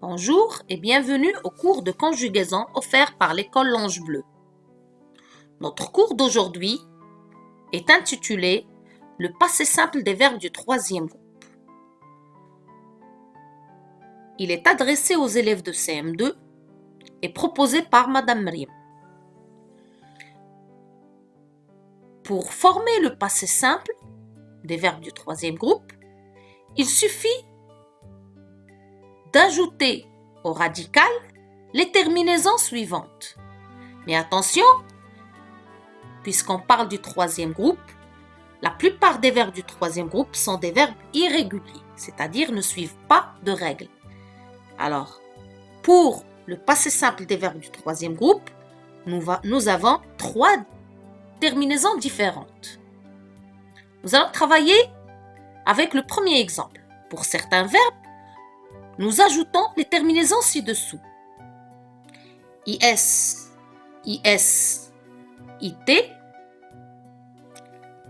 Bonjour et bienvenue au cours de conjugaison offert par l'école L'Ange Bleu. Notre cours d'aujourd'hui est intitulé « Le passé simple des verbes du troisième groupe ». Il est adressé aux élèves de CM2 et proposé par Madame Mriem. Pour former le passé simple des verbes du troisième groupe, il suffit d'ajouter au radical les terminaisons suivantes. Mais attention, puisqu'on parle du troisième groupe, la plupart des verbes du troisième groupe sont des verbes irréguliers, c'est-à-dire ne suivent pas de règles. Alors, pour le passé simple des verbes du troisième groupe, nous avons 3 terminaisons différentes. Nous allons travailler avec le premier exemple. Pour certains verbes, nous ajoutons les terminaisons ci-dessous. IS, IS, IT,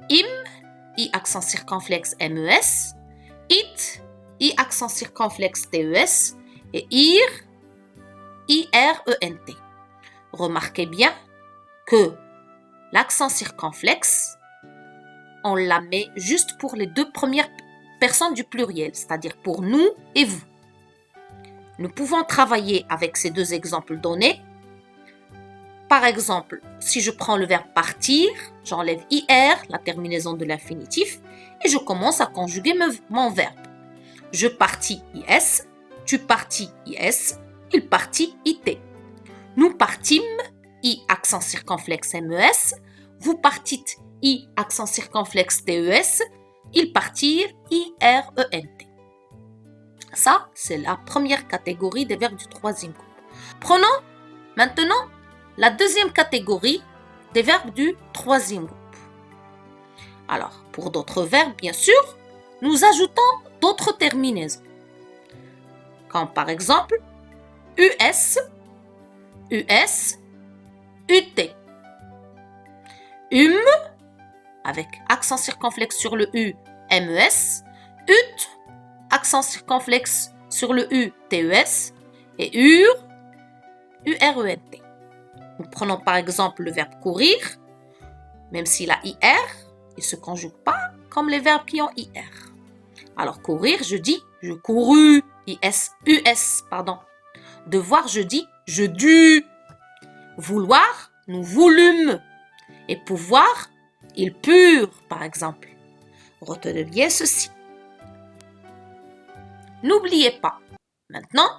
IM, I accent circonflexe MES, IT, I accent circonflexe TES et IR, IRENT. Remarquez bien que l'accent circonflexe, on la met juste pour les 2 premières personnes du pluriel, c'est-à-dire pour nous et vous. Nous pouvons travailler avec ces 2 exemples donnés. Par exemple, si je prends le verbe partir, j'enlève IR, la terminaison de l'infinitif, et je commence à conjuguer mon verbe. Je partis IS, tu partis IS, il partit IT. Nous partîmes, I accent circonflexe MES, vous partîtes I accent circonflexe TES, ils partirent IRENT. Ça, c'est la première catégorie des verbes du troisième groupe. Prenons maintenant la deuxième catégorie des verbes du troisième groupe. Alors, pour d'autres verbes, bien sûr, nous ajoutons d'autres terminaisons. Comme par exemple, US, US, UT. Avec accent circonflexe sur le U, MES, UT, accent circonflexe sur le U, TES, et UR, URENT. Nous prenons par exemple le verbe courir, même s'il a IR, il ne se conjugue pas comme les verbes qui ont IR. Alors courir, je dis je courus, US, pardon. Devoir, je dis je dus. Vouloir, nous voulûmes. Et pouvoir, ils purent, par exemple. Retenez bien ceci. N'oubliez pas, maintenant,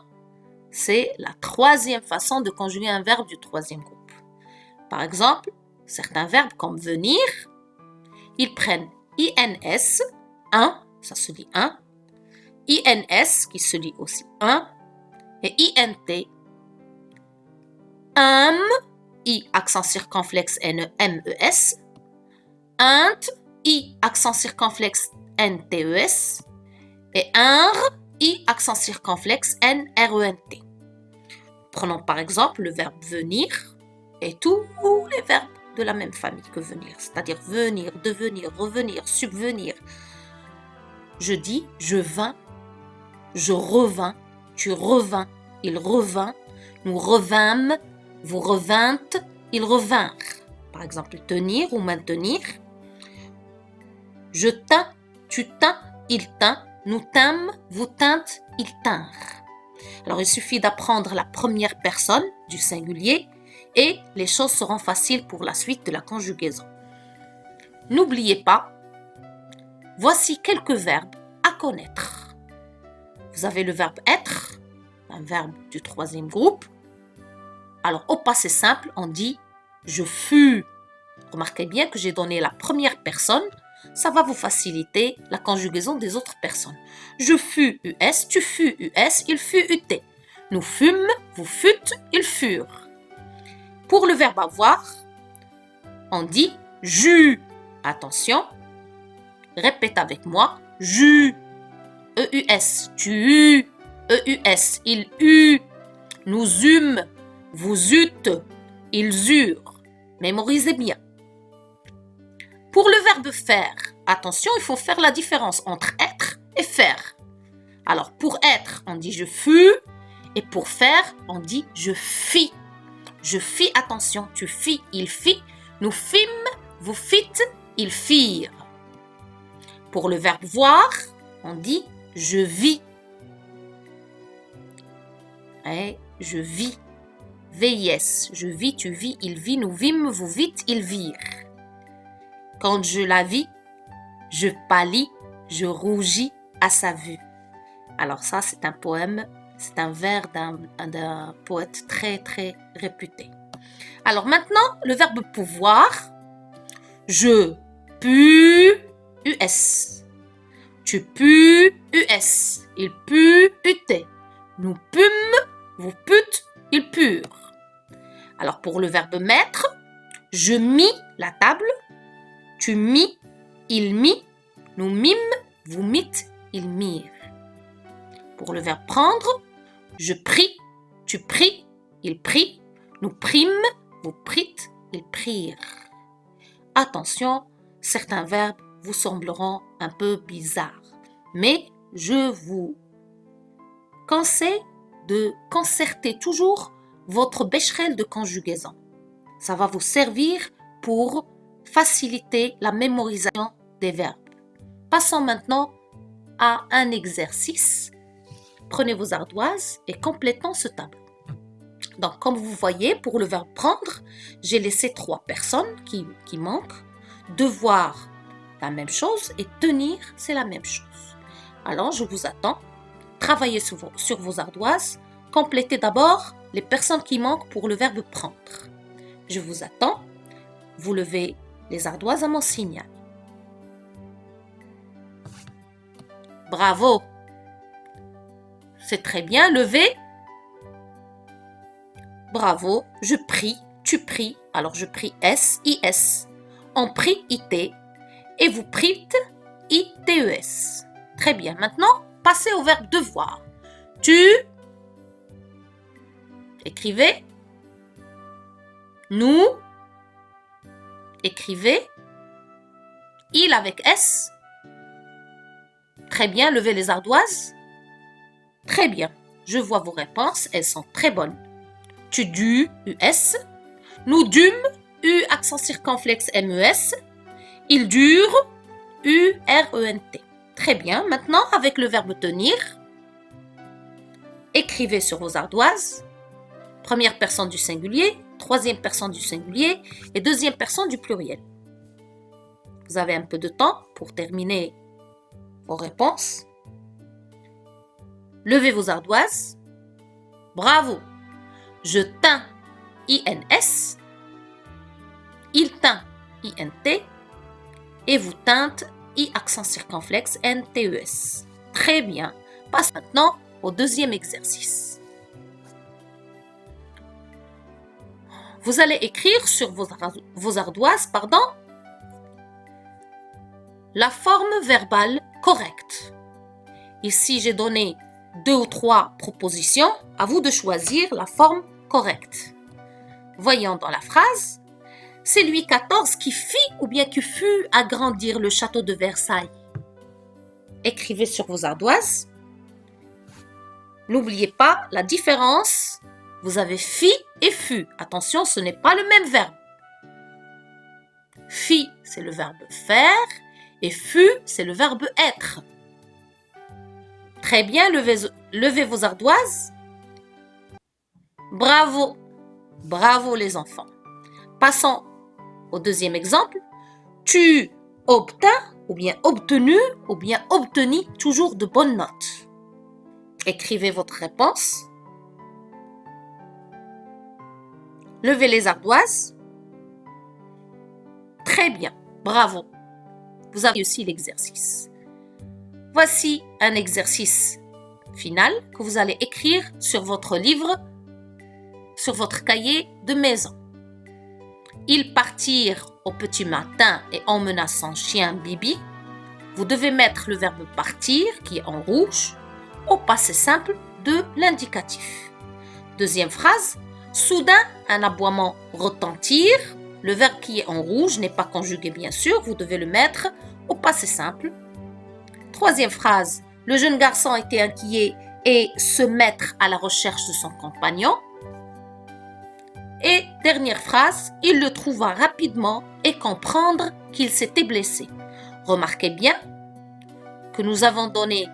c'est la troisième façon de conjuguer un verbe du troisième groupe. Par exemple, certains verbes comme venir, ils prennent INS, un, ça se dit un, INS qui se dit aussi un, et INT, I accent circonflexe MES, int, I accent circonflexe NTES, et I accent circonflexe NRENT. Prenons par exemple le verbe venir et tous les verbes de la même famille que venir, c'est-à-dire venir, devenir, revenir, subvenir. Je dis je vins, je revins, tu revins, il revint, nous revînmes, vous revîntes, ils revinrent. Par exemple, tenir ou maintenir. Je tins, tu tins, il tint, nous tîmes, vous tîntes, ils tinrent. Alors, il suffit d'apprendre la première personne du singulier et les choses seront faciles pour la suite de la conjugaison. N'oubliez pas, voici quelques verbes à connaître. Vous avez le verbe être, un verbe du troisième groupe. Alors, au passé simple, on dit « je fus ». Remarquez bien que j'ai donné la première personne. Ça va vous faciliter la conjugaison des autres personnes. Je fus US, tu fus US, il fut UT. Nous fûmes, vous fûtes, ils furent. Pour le verbe avoir, on dit j'eus. Attention, répète avec moi. J'eus. EUS, tu eus. EUS, il eut. Nous eûmes, vous eûtes, ils eurent. Mémorisez bien. Pour le verbe faire, attention, il faut faire la différence entre être et faire. Alors, pour être, on dit je fus Et pour faire, on dit je fis. Je fis, attention, tu fis, il fit, nous fîmes, vous fîtes, ils firent. Pour le verbe voir, on dit je vis. Et je vis. VIS. Je vis, tu vis, il vit, nous vîmes, vous vîtes, ils virent. Quand je la vis, je pâlis, je rougis à sa vue. Alors ça, c'est un poème, c'est un vers d'un poète très, très réputé. Alors maintenant, le verbe pouvoir. Je pus, US. Tu pus, US. Il put, UT. Nous pûmes, vous pûtes, ils purent. Alors pour le verbe mettre, je mis la table. Tu mis, il mit. Nous mîmes, vous mîtes, ils mirent. Pour le verbe prendre, je pris, tu pris, il prit. Nous prîmes, vous prîtes, ils prirent. Attention, certains verbes vous sembleront un peu bizarres, mais je vous conseille de concerter toujours votre bécherel de conjugaison. Ça va vous servir pour faciliter la mémorisation des verbes. Passons maintenant à un exercice. Prenez vos ardoises et complétons ce tableau. Donc, comme vous voyez, pour le verbe prendre, j'ai laissé 3 personnes qui manquent. Devoir, la même chose, et tenir, c'est la même chose. Alors, je vous attends. Travaillez sur vos ardoises. Complétez d'abord les personnes qui manquent pour le verbe prendre. Je vous attends. Vous levez les ardoises à mon signal. Bravo! C'est très bien. Levez. Bravo. Je prie. Tu pries. Alors, je prie S, IS. On prie, IT. Et vous prîtes, ITES. Très bien. Maintenant, passez au verbe devoir. Tu. Écrivez. Nous. Écrivez. Il avec S. Très bien. Levez les ardoises. Très bien. Je vois vos réponses. Elles sont très bonnes. Tu dus, US. Nous dûmes, U accent circonflexe MES. Il dure, URENT. Très bien. Maintenant, avec le verbe tenir, écrivez sur vos ardoises. Première personne du singulier, troisième personne du singulier et deuxième personne du pluriel. Vous avez un peu de temps pour terminer vos réponses. Levez vos ardoises. Bravo. Je tins, INS. Il tint, INT. Et vous tinte, I accent circonflexe, NTES. Très bien. Passe maintenant au deuxième exercice. Vous allez écrire sur vos ardoises, la forme verbale correcte. Ici, j'ai donné 2 ou 3 propositions. À vous de choisir la forme correcte. Voyons dans la phrase. C'est Louis XIV qui fit ou bien qui fut agrandir le château de Versailles. Écrivez sur vos ardoises. N'oubliez pas la différence. Vous avez fit et fut. Attention, ce n'est pas le même verbe. Fit, c'est le verbe faire et fut, c'est le verbe être. Très bien, levez vos ardoises. Bravo. Bravo les enfants. Passons au deuxième exemple. Tu obtins ou bien obtenu ou bien obtenu toujours de bonnes notes. Écrivez votre réponse. Levez les ardoises. Très bien. Bravo. Vous avez aussi l'exercice. Voici un exercice final que vous allez écrire sur votre livre, sur votre cahier de maison. Ils partirent au petit matin et emmena son chien Bibi. Vous devez mettre le verbe partir, qui est en rouge, au passé simple de l'indicatif. Deuxième phrase. Soudain, un aboiement retentir. Le verbe qui est en rouge n'est pas conjugué, bien sûr. Vous devez le mettre au passé simple. Troisième phrase. Le jeune garçon était inquiet et se mettre à la recherche de son compagnon. Et dernière phrase, il le trouva rapidement et comprendre qu'il s'était blessé. Remarquez bien que nous avons donné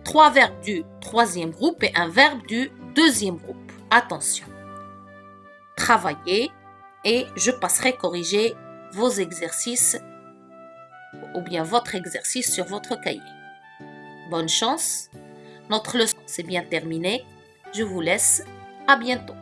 trois verbes du troisième groupe et un verbe du deuxième groupe. Attention. Travaillez et je passerai corriger vos exercices ou bien votre exercice sur votre cahier. Bonne chance. Notre leçon s'est bien terminée. Je vous laisse. À bientôt.